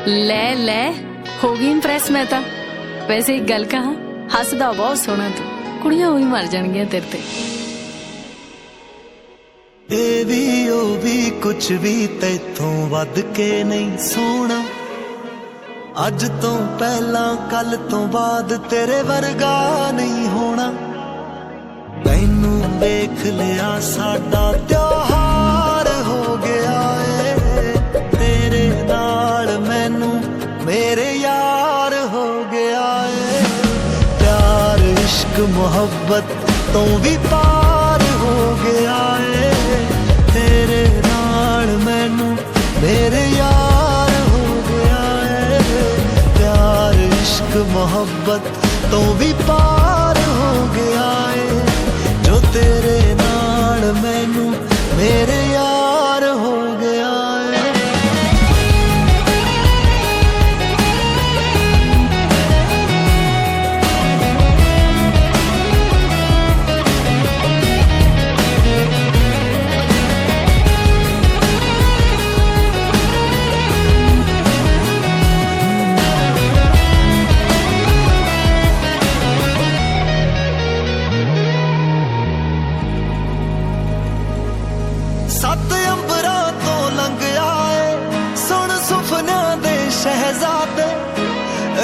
ਲੈ ਲੈ ਹੋ ਗਈ ਇੰਪ੍ਰੈਸ मैं ਤਾਂ। ਵੈਸੇ ਇੱਕ ਗੱਲ ਕਹਾਂ, ਹੱਸਦਾ ਬਹੁਤ ਸੋਹਣਾ ਤੂੰ, ਕੁੜੀਆਂ ਉਹੀ ਮਰ ਜਾਣਗੀਆਂ ਤੇਰੇ ਤੇ। ਇਹ ਵੀ ਉਹ ਵੀ ਕੁਛ ਵੀ ਤੈਥੋਂ ਵੱਧ ਕੇ ਨਹੀਂ ਸੋਹਣਾ। ਅੱਜ ਤੋਂ ਪਹਿਲਾਂ ਕੱਲ ਤੋਂ ਬਾਅਦ ਤੇਰੇ ਵਰਗਾ ਨਹੀਂ ਹੋਣਾ। ਤੈਨੂੰ ਵੇਖ ਲਿਆ ਸਾਡਾ ਤਿਉਹਾਰ ਹੋ ਗਿਆ ਏ, ਤੇਰੇ ਨਾਲ ਮੈਨੂੰ ਮੇਰੇ यार हो गया है। प्यार इश्क मोहब्बत तो भी पार हो गया है, तेरे नाल मैनू मेरे यार हो गया है। प्यार इश्क मोहब्बत तो भी पार हो गया है, जो तेरे नाल मैनू मेरे यार हो गया है। सत अंबरां तो लंघ आए सुन सुफनियां दे शहजादे,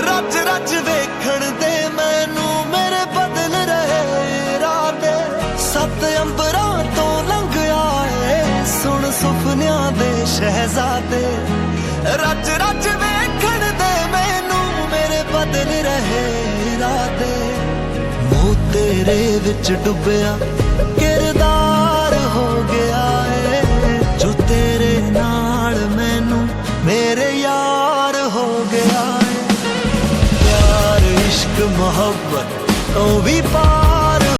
रज रज वेखण दे मैनू मेरे बदल रहे इरादे। सत अंबरां तो लंघ आए सुन सुफनियां दे शहजादे, रज रज वेखण दे मैनू मेरे बदल रहे इरादे। मूं तेरे विच डुबिया किरदार हो गया है, जो तेरे नाल मैनू मेरे यार हो गया है। प्यार इश्क मोहब्बत तो भी पार